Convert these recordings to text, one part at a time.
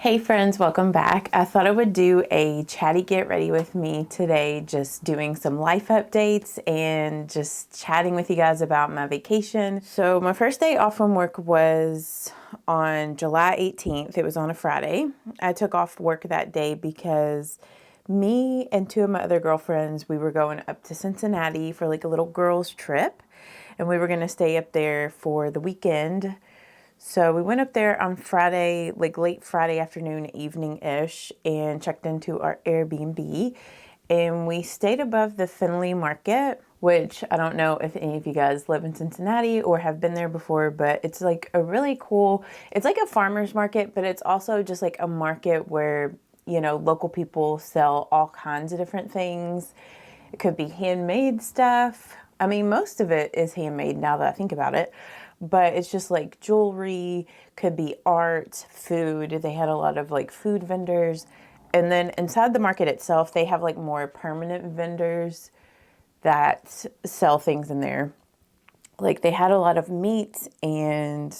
Hey friends, welcome back. I thought I would do a chatty get ready with me today, just doing some life updates and just chatting with you guys about my vacation. So my first day off from work was on July 18th. It was on a Friday. I took off work that day because me and two of my other girlfriends, we were going up to Cincinnati for like a little girls trip, and we were going to stay up there for the weekend. So we went up there on Friday, like late Friday afternoon, evening-ish, and checked into our Airbnb. And we stayed above the Findlay Market, which I don't know if any of you guys live in Cincinnati or have been there before, but it's like a really cool, it's like a farmer's market, but it's also just like a market where, you know, local people sell all kinds of different things. It could be handmade stuff. I mean, most of it is handmade now that I think about it. But it's just like jewelry, could be art, food. They had a lot of like food vendors. And then inside the market itself, they have like more permanent vendors that sell things in there. Like they had a lot of meat and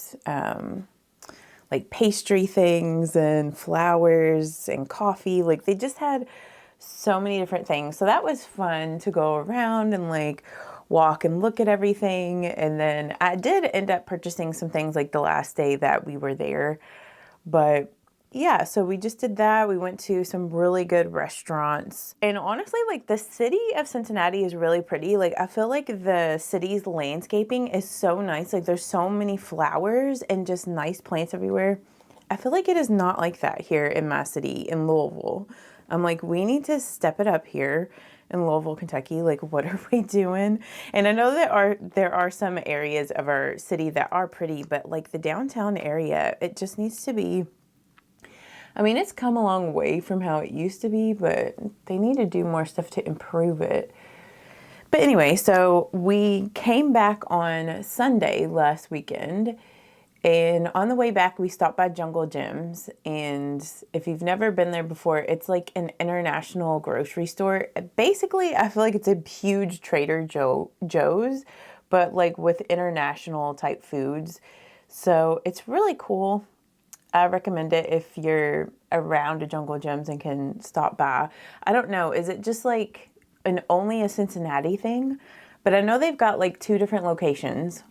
like pastry things and flowers and coffee. Like they just had so many different things. So that was fun to go around and like walk and look at everything. And then I did end up purchasing some things like the last day that we were there. But yeah, so we just did that. We went to some really good restaurants. And honestly, like the city of Cincinnati is really pretty. Like I feel like the city's landscaping is so nice. Like there's so many flowers and just nice plants everywhere. I feel like it is not like that here in my city in Louisville. I'm like, we need to step it up here in Louisville, Kentucky. Like, what are we doing? And I know there are some areas of our city that are pretty, but like the downtown area, it just needs to be. I mean, it's come a long way from how it used to be, but they need to do more stuff to improve it. But anyway, so we came back on Sunday last weekend. And on the way back, we stopped by Jungle Gyms. And if you've never been there before, it's like an international grocery store. Basically, I feel like it's a huge Joe's, but like with international type foods. So it's really cool. I recommend it if you're around a Jungle Gyms and can stop by. I don't know, is it just like only a Cincinnati thing? But I know they've got like two different locations.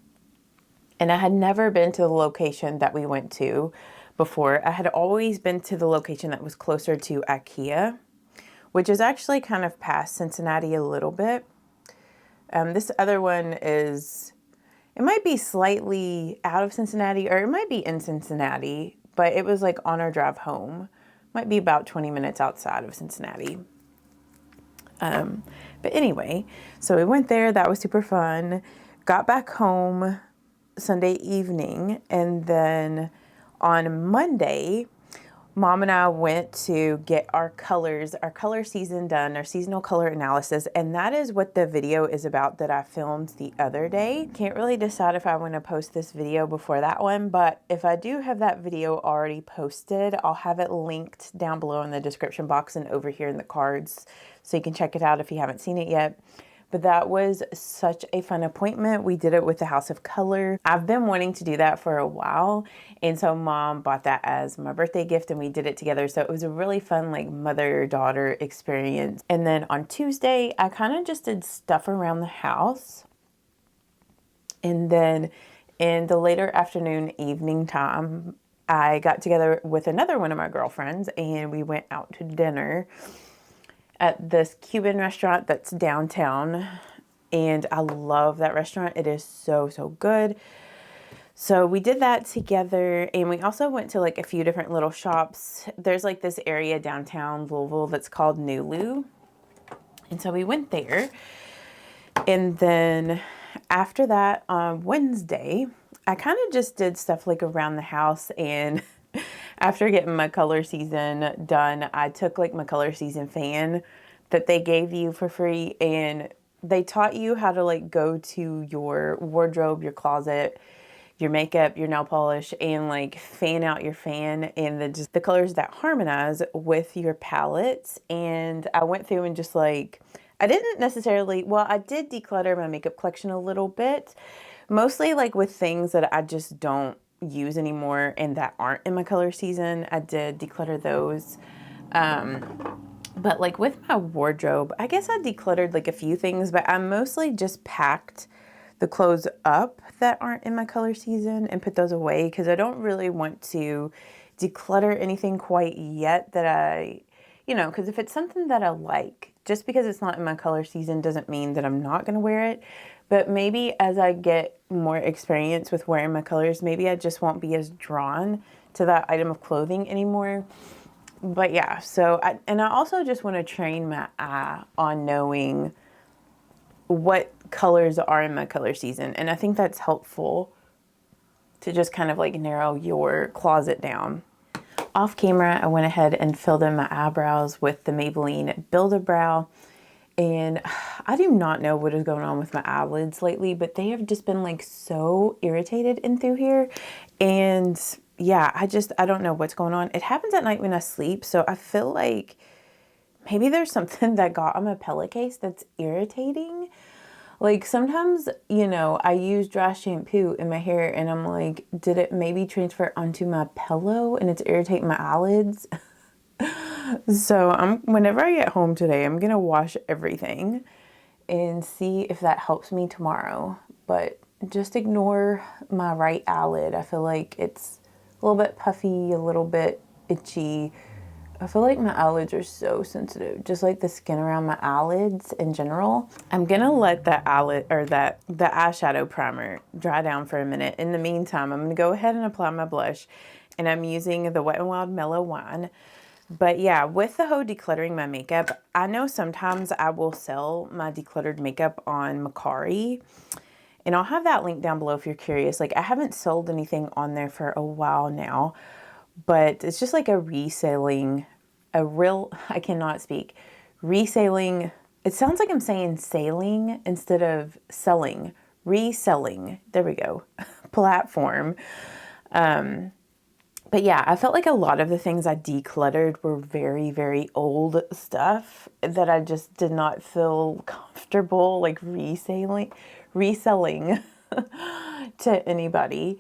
And I had never been to the location that we went to before. I had always been to the location that was closer to IKEA, which is actually kind of past Cincinnati a little bit. This other one is, it might be slightly out of Cincinnati, or it might be in Cincinnati, but it was like on our drive home. Might be about 20 minutes outside of Cincinnati. But anyway, so we went there. That was super fun. Got back home Sunday evening, and then on Monday, Mom and I went to get our color season done, our seasonal color analysis, and that is what the video is about that I filmed the other day. Can't really decide if I want to post this video before that one, but if I do have that video already posted, I'll have it linked down below in the description box and over here in the cards, so you can check it out if you haven't seen it yet. But that was such a fun appointment. We did it with the House of Color. I've been wanting to do that for a while. And so Mom bought that as my birthday gift and we did it together. So it was a really fun like mother-daughter experience. And then on Tuesday, I kind of just did stuff around the house. And then in the later afternoon, evening time, I got together with another one of my girlfriends and we went out to dinner at this Cuban restaurant that's downtown, and I love that restaurant. It is so, so good. So we did that together, and we also went to like a few different little shops. There's like this area downtown Louisville that's called Nulu, and so we went there. And then after that, on Wednesday, I kind of just did stuff like around the house, and after getting my color season done, I took like my color season fan that they gave you for free, and they taught you how to like go to your wardrobe, your closet, your makeup, your nail polish, and like fan out your fan and the colors that harmonize with your palettes. And I went through and just like, I didn't necessarily, well, I did declutter my makeup collection a little bit, mostly like with things that I just don't use anymore and that aren't in my color season. I did declutter those. But like with my wardrobe, I guess I decluttered like a few things, but I mostly just packed the clothes up that aren't in my color season and put those away because I don't really want to declutter anything quite yet that I, because if it's something that I like, just because it's not in my color season doesn't mean that I'm not going to wear it. But maybe as I get more experience with wearing my colors, maybe I just won't be as drawn to that item of clothing anymore. But yeah, I also just want to train my eye on knowing what colors are in my color season. And I think that's helpful to just kind of like narrow your closet down. Off camera, I went ahead and filled in my eyebrows with the Maybelline Build-A-Brow. And I do not know what is going on with my eyelids lately, but they have just been like so irritated in through here. And yeah, I don't know what's going on. It happens at night when I sleep. So I feel like maybe there's something that got on my pillowcase that's irritating. Like sometimes, I use dry shampoo in my hair and I'm like, did it maybe transfer onto my pillow and it's irritating my eyelids? So whenever I get home today, I'm going to wash everything and see if that helps me tomorrow. But just ignore my right eyelid. I feel like it's a little bit puffy, a little bit itchy. I feel like my eyelids are so sensitive, just like the skin around my eyelids in general. I'm gonna let the eyeshadow primer dry down for a minute. In the meantime, I'm gonna go ahead and apply my blush, and I'm using the Wet n Wild Mellow Wine. But yeah, with the whole decluttering my makeup, I know sometimes I will sell my decluttered makeup on Mercari, and I'll have that link down below if you're curious. Like I haven't sold anything on there for a while now, but it's just like I cannot speak. Reselling, it sounds like I'm saying sailing instead of selling. Reselling, there we go, platform. But yeah, I felt like a lot of the things I decluttered were very, very old stuff that I just did not feel comfortable like reselling to anybody.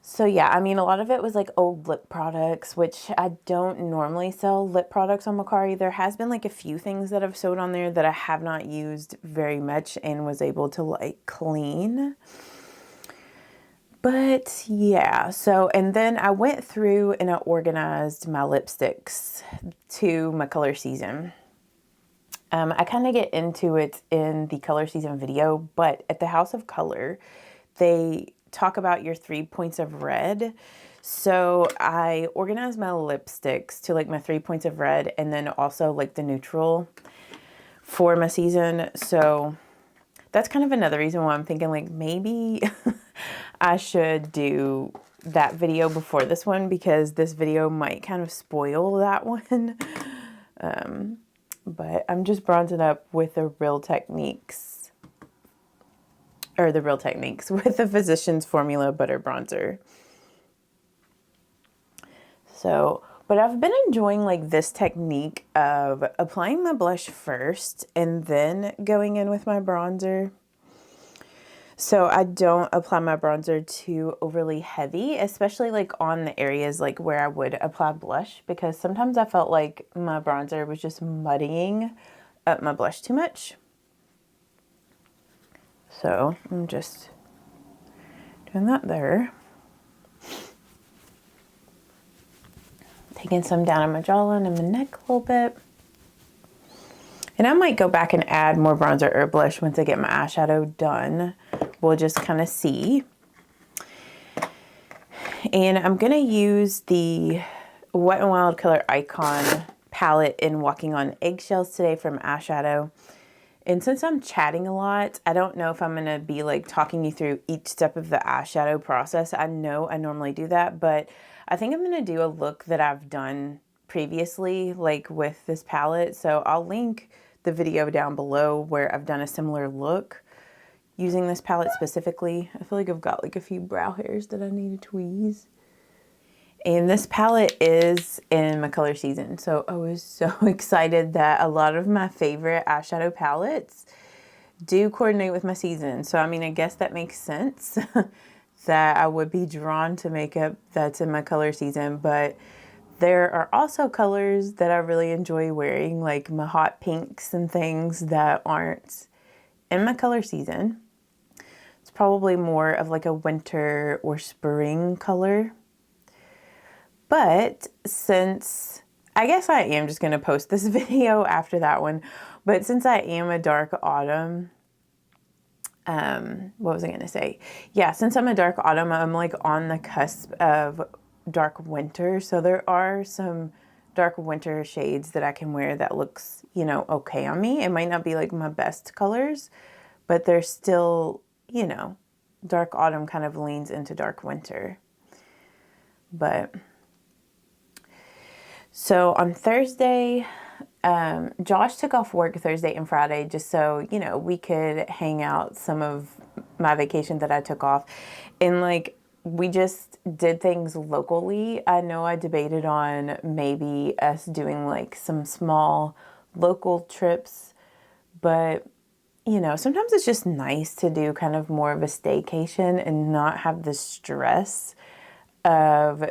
So yeah, I mean, a lot of it was like old lip products, which I don't normally sell lip products on Mercari. There has been like a few things that I've sold on there that I have not used very much and was able to like clean. But yeah, and then I went through and I organized my lipsticks to my color season. I kind of get into it in the color season video, but at the House of Color, they talk about your 3 points of red. So I organized my lipsticks to like my 3 points of red and then also like the neutral for my season. So that's kind of another reason why I'm thinking like maybe I should do that video before this one because this video might kind of spoil that one. But I'm just bronzing up with the Real Techniques with the Physicians Formula Butter Bronzer. So, but I've been enjoying like this technique of applying my blush first and then going in with my bronzer. So I don't apply my bronzer too overly heavy, especially like on the areas like where I would apply blush, because sometimes I felt like my bronzer was just muddying up my blush too much. So I'm just doing that there. Taking some down on my jawline and my neck a little bit. And I might go back and add more bronzer or blush once I get my eyeshadow done. We'll just kind of see. And I'm going to use the Wet n Wild Color Icon palette in Walking on Eggshells today for my eyeshadow. And since I'm chatting a lot, I don't know if I'm going to be like talking you through each step of the eyeshadow process. I know I normally do that, but I think I'm going to do a look that I've done previously, like with this palette. So I'll link the video down below where I've done a similar look using this palette specifically. I feel like I've got like a few brow hairs that I need to tweeze. And this palette is in my color season. So I was so excited that a lot of my favorite eyeshadow palettes do coordinate with my season. So I mean, I guess that makes sense. that I would be drawn to makeup that's in my color season, but there are also colors that I really enjoy wearing, like my hot pinks and things that aren't in my color season. It's probably more of like a winter or spring color. But since, I guess I am just going to post this video after that one, but since I am a dark autumn, what was I going to say? Yeah, since I'm a dark autumn, I'm like on the cusp of dark winter. So there are some dark winter shades that I can wear that looks, you know, okay on me. It might not be like my best colors, but they're still, you know, dark autumn kind of leans into dark winter. But so on Thursday, Josh took off work Thursday and Friday just so, you know, we could hang out some of my vacation that I took off. And like, we just did things locally. I know I debated on maybe us doing like some small local trips, but you know, sometimes it's just nice to do kind of more of a staycation and not have the stress of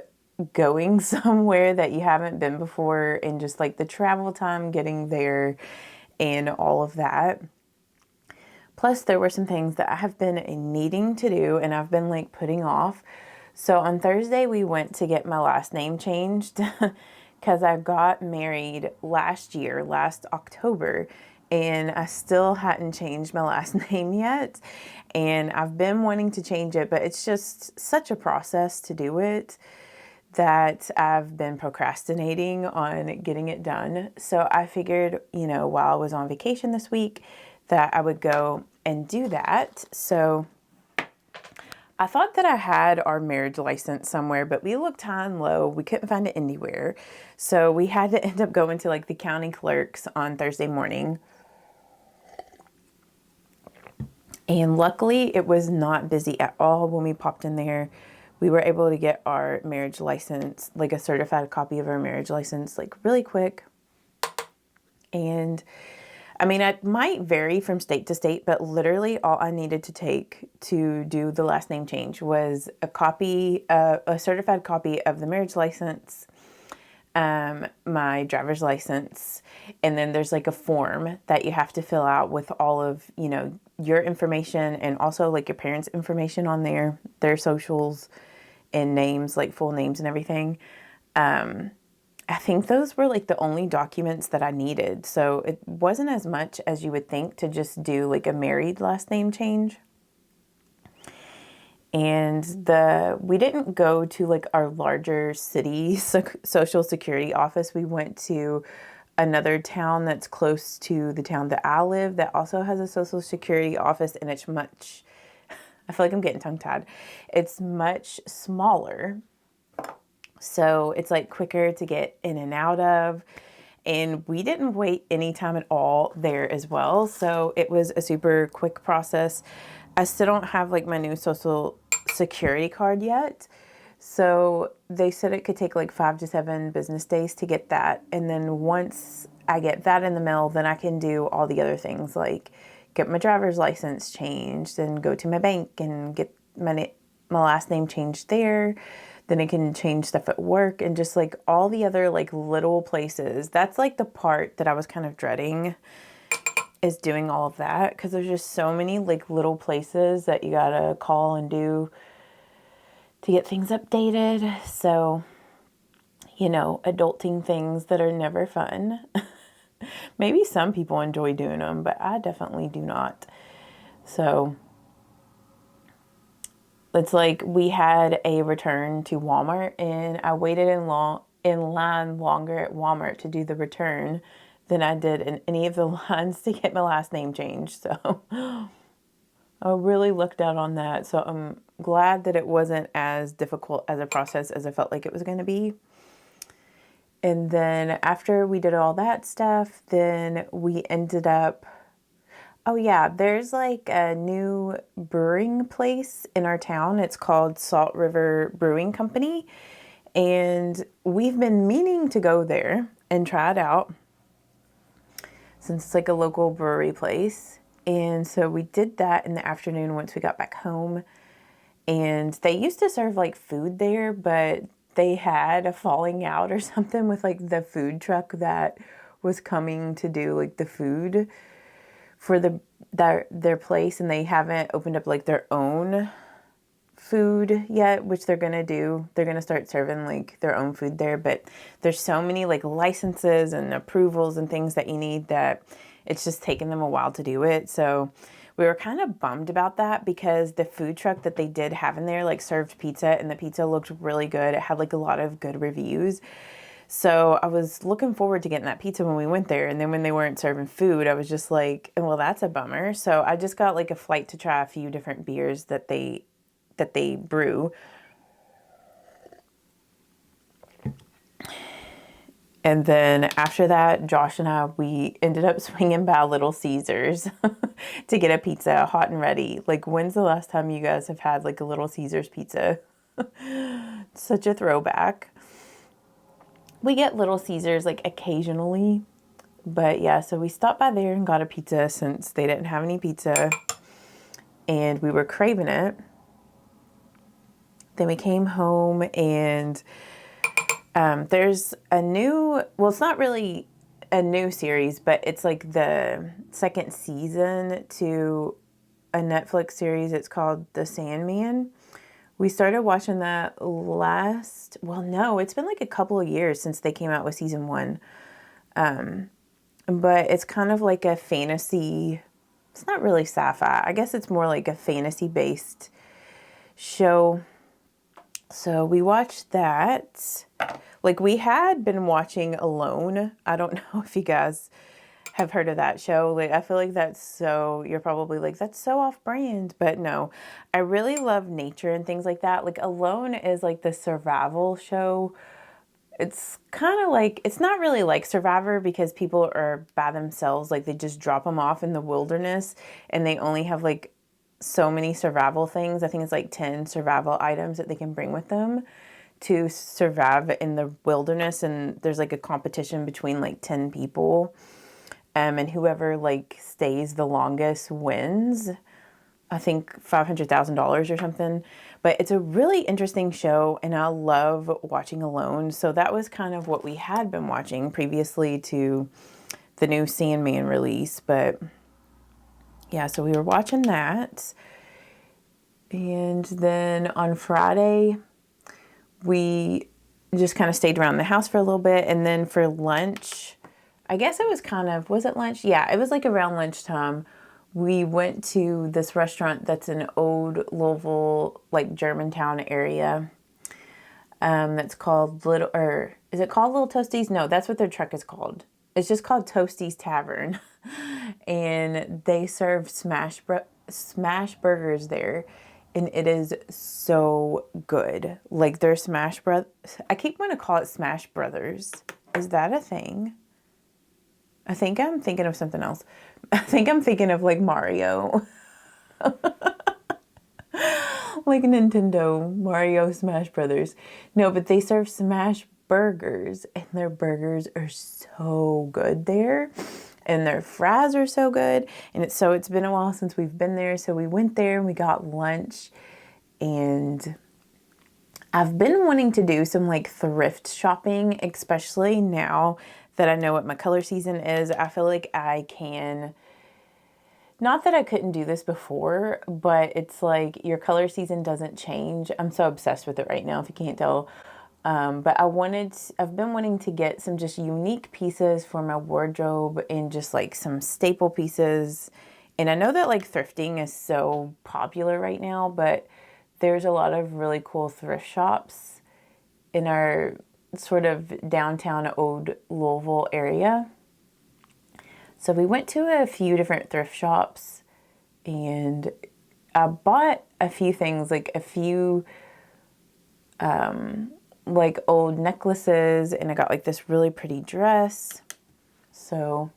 going somewhere that you haven't been before and just like the travel time getting there and all of that. Plus, there were some things that I have been needing to do and I've been like putting off. So on Thursday, we went to get my last name changed because I got married last October, and I still hadn't changed my last name yet. And I've been wanting to change it, but it's just such a process to do it that I've been procrastinating on getting it done. So I figured, you know, while I was on vacation this week, that I would go and do that. So I thought that I had our marriage license somewhere, but we looked high and low. We couldn't find it anywhere. So we had to end up going to like the county clerks on Thursday morning. And luckily it was not busy at all when we popped in there. We were able to get our marriage license, like a certified copy of our marriage license, like really quick. And I mean, it might vary from state to state, but literally all I needed to take to do the last name change was a certified copy of the marriage license, my driver's license, and then there's like a form that you have to fill out with all of, you know, your information and also like your parents' information on there, their socials and names, like full names and everything. I think those were like the only documents that I needed. So it wasn't as much as you would think to just do like a married last name change. And we didn't go to like our larger city social security office. We went to another town that's close to the town that I live that also has a social security office, and it's much, I feel like I'm getting tongue-tied. It's much smaller. So it's like quicker to get in and out of. And we didn't wait any time at all there as well. So it was a super quick process. I still don't have like my new social security card yet. So they said it could take like 5 to 7 business days to get that. And then once I get that in the mail, then I can do all the other things like get my driver's license changed and go to my bank and get my last name changed there. Then I can change stuff at work and just like all the other like little places. That's like the part that I was kind of dreading, is doing all of that, because there's just so many like little places that you gotta call and do to get things updated. So, you know, adulting things that are never fun. Maybe some people enjoy doing them, but I definitely do not. So it's like we had a return to Walmart, and I waited in line longer at Walmart to do the return than I did in any of the lines to get my last name changed. So I really looked out on that. So I'm glad that it wasn't as difficult as a process as I felt like it was going to be. And then after we did all that stuff, then we ended up, oh yeah, there's like a new brewing place in our town. It's called Salt River Brewing Company. And we've been meaning to go there and try it out since it's like a local brewery place. And so we did that in the afternoon once we got back home. And they used to serve like food there, but they had a falling out or something with like the food truck that was coming to do like the food for their place, and they haven't opened up like their own food yet, which they're gonna do. They're gonna start serving like their own food there, but there's so many like licenses and approvals and things that you need that it's just taken them a while to do it. So we were kind of bummed about that, because the food truck that they did have in there like served pizza, and the pizza looked really good. It had like a lot of good reviews. So I was looking forward to getting that pizza when we went there. And then when they weren't serving food, I was just like, well, that's a bummer. So I just got like a flight to try a few different beers that they brew. And then after that, Josh and I, we ended up swinging by Little Caesars to get a pizza, hot and ready. Like, when's the last time you guys have had like a Little Caesars pizza? Such a throwback. We get Little Caesars like occasionally, but yeah, so we stopped by there and got a pizza since they didn't have any pizza and we were craving it. Then we came home, and there's a new, well, it's not really a new series, but it's like the second season to a Netflix series. It's called The Sandman. We started watching that well, no, it's been like a couple of years since they came out with season 1. But it's kind of like a fantasy, it's not really sci-fi. I guess it's more like a fantasy-based show. So we watched that. Like, we had been watching Alone. I don't know if you guys have heard of that show. Like, I feel like you're probably like, that's so off brand, but no, I really love nature and things like that. Like, Alone is like the survival show. It's kind of like, it's not really like Survivor, because people are by themselves. Like, they just drop them off in the wilderness and they only have like so many survival things. I think it's like 10 survival items that they can bring with them to survive in the wilderness. And there's like a competition between like 10 people. And whoever like stays the longest wins. I think $500,000 or something. But it's a really interesting show, and I love watching Alone. So that was kind of what we had been watching previously to the new Sandman release. But yeah, so we were watching that. And then on Friday, we just kind of stayed around the house for a little bit. And then for lunch, I guess it was was it lunch? Yeah, it was like around lunchtime. We went to this restaurant that's in old Louisville, like Germantown area. That's called is it called Little Toasties? No, that's what their truck is called. It's just called Toasties Tavern. And they serve smash burgers there. And it is so good. Like, their I keep wanting to call it Smash Brothers. Is that a thing? I think I'm thinking of something else. I think I'm thinking of like Mario. Like Nintendo, Mario Smash Brothers. No, but they serve smash burgers, and their burgers are so good there. And their fries are so good. And it's been a while since we've been there. So we went there and we got lunch. And I've been wanting to do some like thrift shopping, especially now that I know what my color season is. I feel like I can, not that I couldn't do this before, but it's like your color season doesn't change. I'm so obsessed with it right now, if you can't tell. But I've been wanting to get some just unique pieces for my wardrobe, and just like some staple pieces. And I know that like thrifting is so popular right now, but there's a lot of really cool thrift shops in our sort of downtown old Louisville area. So we went to a few different thrift shops, and I bought a few things, like a few like old necklaces, and I got like this really pretty dress. So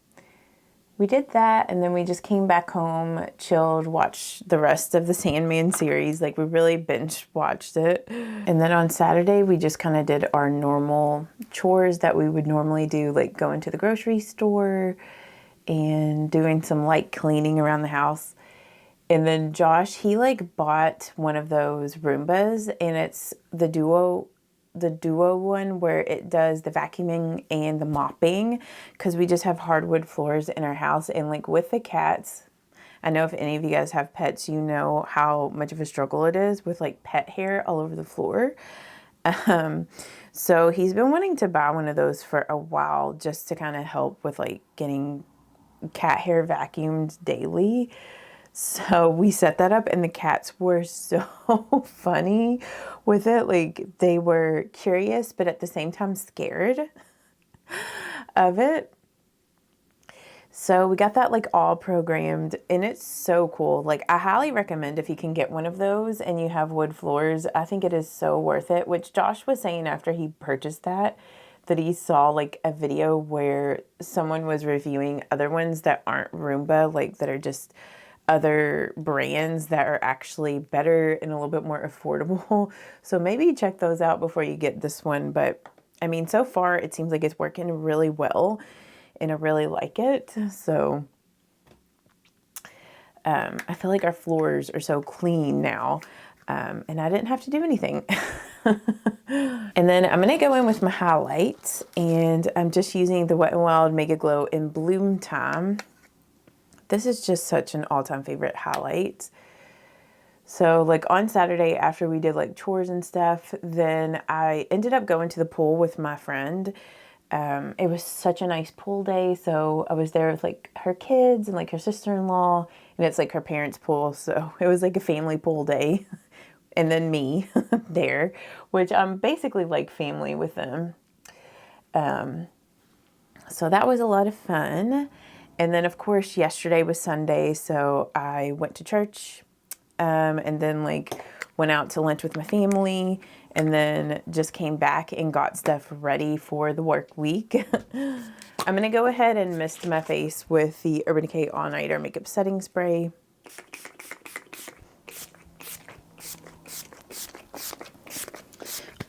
we did that, and then we just came back home, chilled, watched the rest of the Sandman series. Like, we really binge watched it. And then on Saturday, we just kind of did our normal chores that we would normally do, like going to the grocery store and doing some light cleaning around the house. And then Josh, he like bought one of those Roombas, and it's the duo one where it does the vacuuming and the mopping, because we just have hardwood floors in our house. And like with the cats, I know if any of you guys have pets, you know how much of a struggle it is with like pet hair all over the floor. So he's been wanting to buy one of those for a while, just to kind of help with like getting cat hair vacuumed daily. So we set that up, and the cats were so funny with it. Like, they were curious, but at the same time scared of it. So we got that like all programmed, and it's so cool. Like, I highly recommend if you can get one of those and you have wood floors. I think it is so worth it, which Josh was saying after he purchased that he saw like a video where someone was reviewing other ones that aren't Roomba, like that are just other brands that are actually better and a little bit more affordable. So maybe check those out before you get this one. But I mean, so far it seems like it's working really well, and I really like it. So I feel like our floors are so clean now, and I didn't have to do anything. And then I'm gonna go in with my highlights, and I'm just using the Wet n Wild Mega Glow in Bloom Time. This is just such an all-time favorite highlight. So like on Saturday after we did like chores and stuff, then I ended up going to the pool with my friend. It was such a nice pool day. So I was there with like her kids and like her sister-in-law, and it's like her parents' pool. So it was like a family pool day. And then me there, which I'm basically like family with them. So that was a lot of fun. And then of course yesterday was Sunday, so I went to church, and then like went out to lunch with my family, and then just came back and got stuff ready for the work week. I'm gonna go ahead and mist my face with the Urban Decay All Nighter Makeup Setting Spray.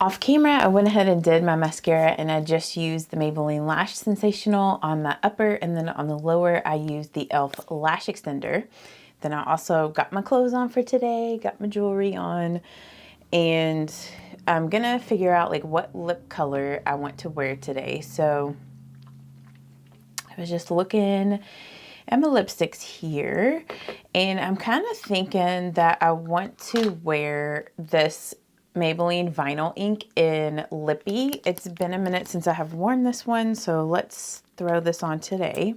Off camera, I went ahead and did my mascara, and I just used the Maybelline Lash Sensational on my upper, and then on the lower, I used the e.l.f. Lash Extender. Then I also got my clothes on for today, got my jewelry on, and I'm gonna figure out like what lip color I want to wear today. So I was just looking at my lipsticks here, and I'm kind of thinking that I want to wear this Maybelline Vinyl Ink in Lippy. It's been a minute since I have worn this one, so let's throw this on today.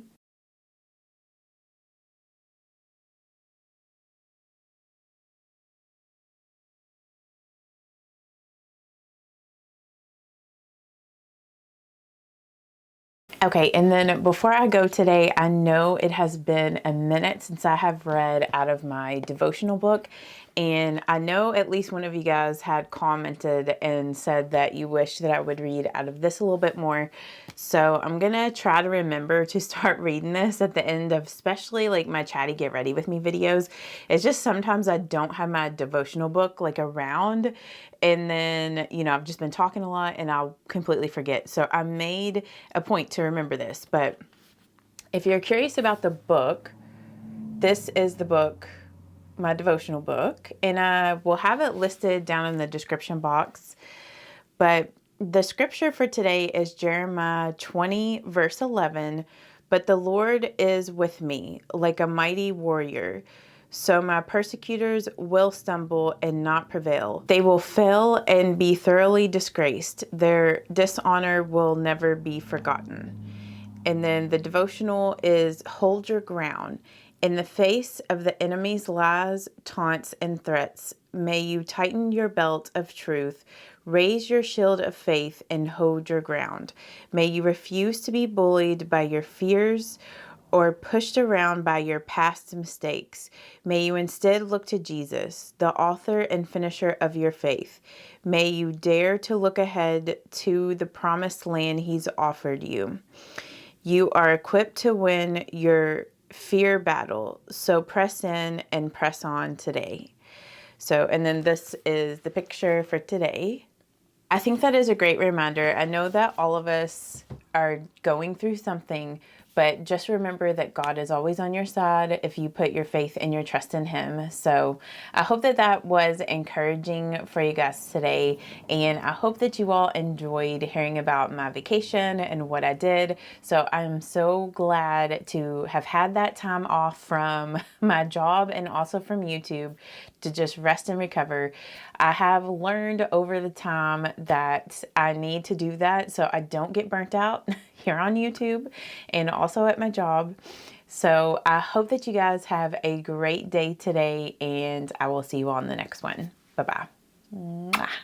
Okay, and then before I go today, I know it has been a minute since I have read out of my devotional book, and I know at least one of you guys had commented and said that you wish that I would read out of this a little bit more. So I'm gonna try to remember to start reading this at the end of especially like my Chatty Get Ready With Me videos. It's just sometimes I don't have my devotional book like around, and then, you know, I've just been talking a lot and I'll completely forget. So I made a point to remember this. But if you're curious about the book, this is the book, my devotional book, and I will have it listed down in the description box. But the scripture for today is Jeremiah 20, verse 11. But the Lord is with me like a mighty warrior. So my persecutors will stumble and not prevail. They will fail and be thoroughly disgraced. Their dishonor will never be forgotten. And then the devotional is hold your ground. In the face of the enemy's lies, taunts, and threats, may you tighten your belt of truth, raise your shield of faith, and hold your ground. May you refuse to be bullied by your fears or pushed around by your past mistakes. May you instead look to Jesus, the author and finisher of your faith. May you dare to look ahead to the promised land he's offered you. You are equipped to win your fear battle, so press in and press on today. So, and then this is the picture for today. I think that is a great reminder. I know that all of us are going through something, but just remember that God is always on your side if you put your faith and your trust in Him. So I hope that that was encouraging for you guys today. And I hope that you all enjoyed hearing about my vacation and what I did. So I'm so glad to have had that time off from my job and also from YouTube to just rest and recover. I have learned over the time that I need to do that so I don't get burnt out here on YouTube and also at my job. So I hope that you guys have a great day today, and I will see you on the next one. Bye-bye.